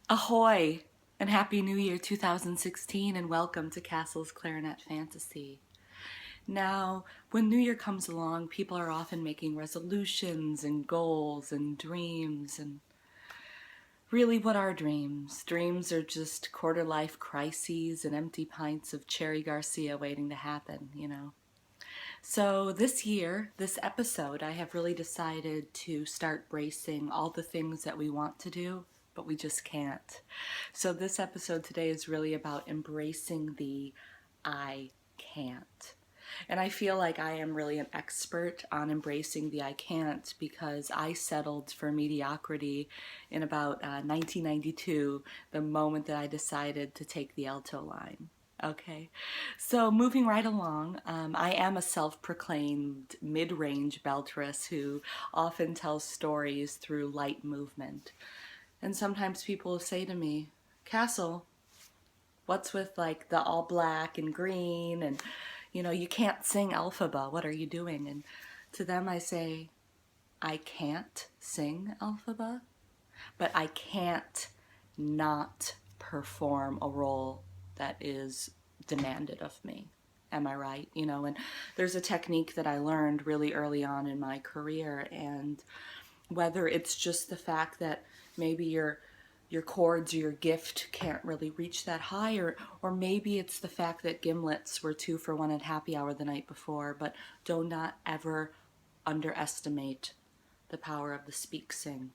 Ahoy and Happy New Year 2016 and welcome to Castle's Clarinet Fantasy. Now, when New Year comes along, people are often making resolutions and goals and dreams. And really, what are dreams? Dreams are just quarter-life crises and empty pints of Cherry Garcia waiting to happen. So this year, this episode, I have really decided to start bracing all the things that we want to do, but we just can't. So this episode today is really about embracing the I can't. And I feel like I am really an expert on embracing the I can't because I settled for mediocrity in about 1992, the moment that I decided to take the alto line. Okay, so moving right along, I am a self-proclaimed mid-range beltress who often tells stories through light movement. And sometimes people will say to me, Castle, what's with like the all black and green and you can't sing Elphaba, what are you doing? And to them I say, I can't sing Elphaba, but I can't not perform a role that is demanded of me. Am I right? And there's a technique that I learned really early on in my career, and whether it's just the fact that maybe your chords or your gift can't really reach that high, or maybe it's the fact that gimlets were 2 for 1 at happy hour the night before, but do not ever underestimate the power of the speak sing.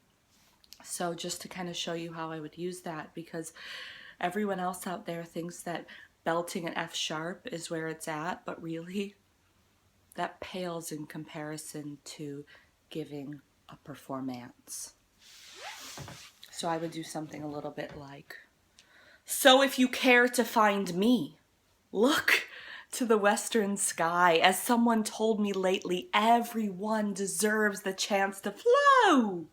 So just to kind of show you how I would use that, because everyone else out there thinks that belting an F sharp is where it's at, but really that pales in comparison to giving a performance. So I would do something a little bit like, so if you care to find me, look to the western sky. As someone told me lately, everyone deserves the chance to flow.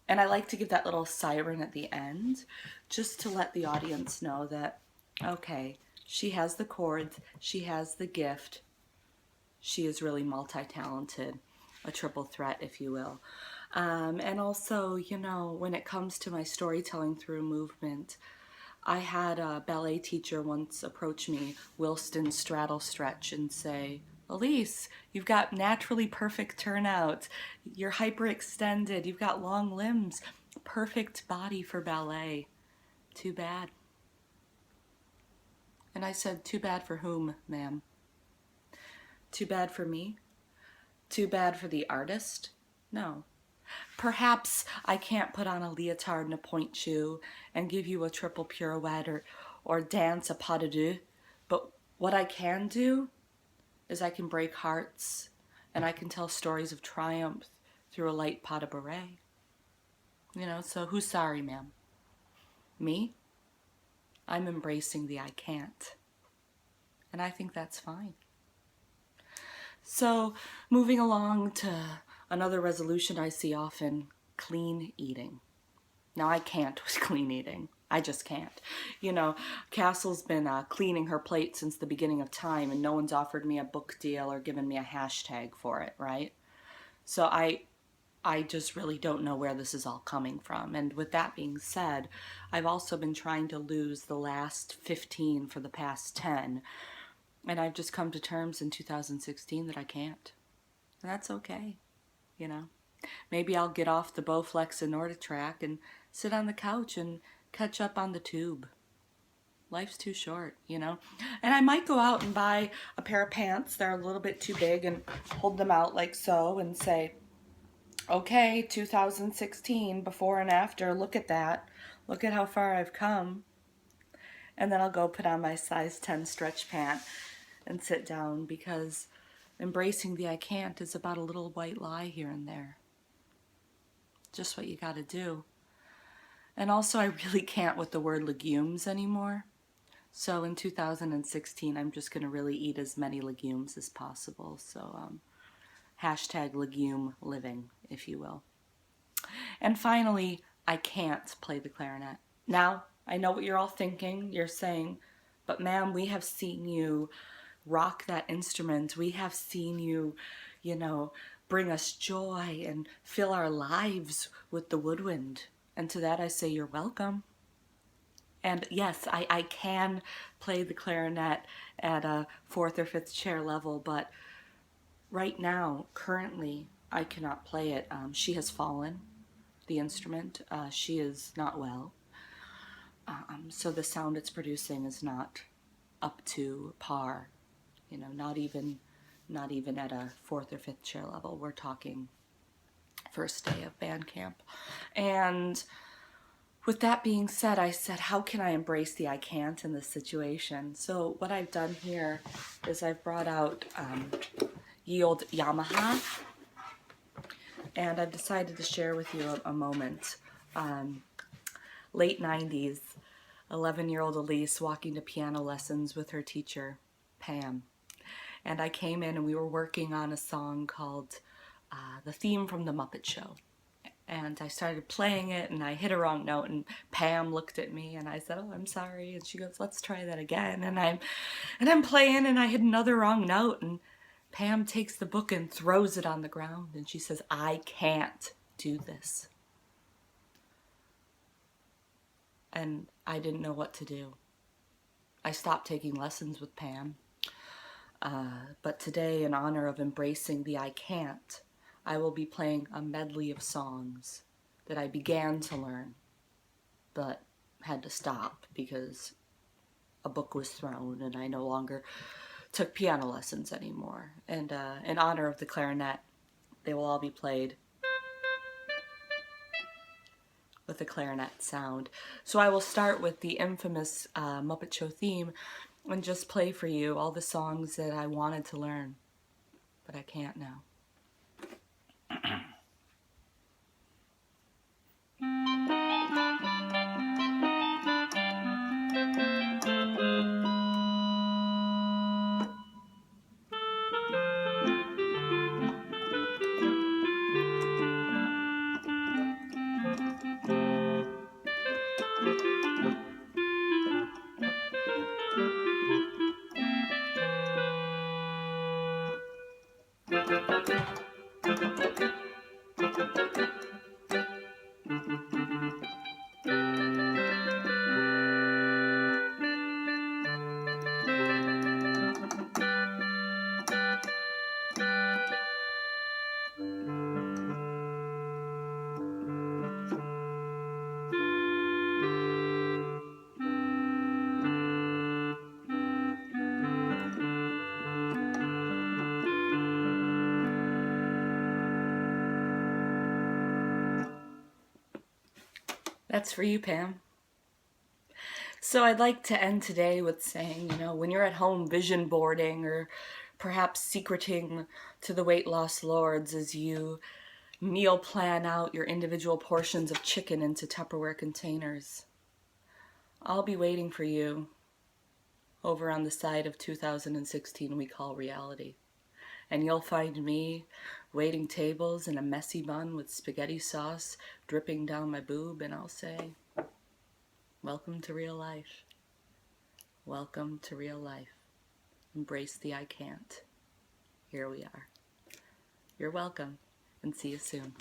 And I like to give that little siren at the end, just to let the audience know that, okay, she has the chords, she has the gift, she is really multi-talented, a triple threat, if you will. And also, when it comes to my storytelling through movement, I had a ballet teacher once approach me, Wilston straddle stretch, and say, Elise, you've got naturally perfect turnout. You're hyperextended. You've got long limbs. Perfect body for ballet. Too bad. And I said, too bad for whom, ma'am? Too bad for me? Too bad for the artist? No. Perhaps I can't put on a leotard and a point shoe and give you a triple pirouette or dance a pas de deux, but what I can do is I can break hearts and I can tell stories of triumph through a light pas de bourrée. So who's sorry, ma'am? Me? I'm embracing the I can't. And I think that's fine. So moving along to another resolution I see often, clean eating. Now I can't with clean eating. I just can't. Castle's been cleaning her plate since the beginning of time, and no one's offered me a book deal or given me a hashtag for it, right? So I just really don't know where this is all coming from. And with that being said, I've also been trying to lose the last 15 for the past 10. And I've just come to terms in 2016 that I can't. And that's okay, Maybe I'll get off the Bowflex and Norditrack and sit on the couch and catch up on the tube. Life's too short, And I might go out and buy a pair of pants that are a little bit too big and hold them out like so and say, okay, 2016, before and after, look at that. Look at how far I've come. And then I'll go put on my size 10 stretch pant and sit down, because embracing the I can't is about a little white lie here and there. Just what you gotta do. And also, I really can't with the word legumes anymore. So in 2016, I'm just gonna really eat as many legumes as possible. So hashtag legume living, if you will. And finally, I can't play the clarinet. Now, I know what you're all thinking. You're saying, but ma'am, we have seen you rock that instrument. We have seen you, bring us joy and fill our lives with the woodwind. And to that I say, you're welcome. And yes, I can play the clarinet at a fourth or fifth chair level, but right now, currently, I cannot play it. She has fallen, the instrument. She is not well. So the sound it's producing is not up to par. You know, not even at a fourth or fifth chair level. We're talking first day of band camp. And with that being said, I said, how can I embrace the I can't in this situation? So what I've done here is I've brought out ye old Yamaha, and I've decided to share with you a moment. Late 90s, 11-year-old Elise walking to piano lessons with her teacher, Pam. And I came in and we were working on a song called the theme from The Muppet Show. And I started playing it and I hit a wrong note, and Pam looked at me and I said, "Oh, I'm sorry." And she goes, "Let's try that again." And I'm playing and I hit another wrong note, and Pam takes the book and throws it on the ground and she says, "I can't do this." And I didn't know what to do. I stopped taking lessons with Pam. But today, in honor of embracing the I can't, I will be playing a medley of songs that I began to learn, but had to stop because a book was thrown and I no longer took piano lessons anymore. And in honor of the clarinet, they will all be played with a clarinet sound. So I will start with the infamous Muppet Show theme and just play for you all the songs that I wanted to learn, but I can't now. That's for you, Pam. So I'd like to end today with saying, you know, when you're at home vision boarding or perhaps secreting to the weight loss lords as you meal plan out your individual portions of chicken into Tupperware containers, I'll be waiting for you over on the side of 2016 we call reality. And you'll find me waiting tables in a messy bun with spaghetti sauce dripping down my boob, and I'll say, "Welcome to real life. Welcome to real life. Embrace the I can't. Here we are." You're welcome, and see you soon.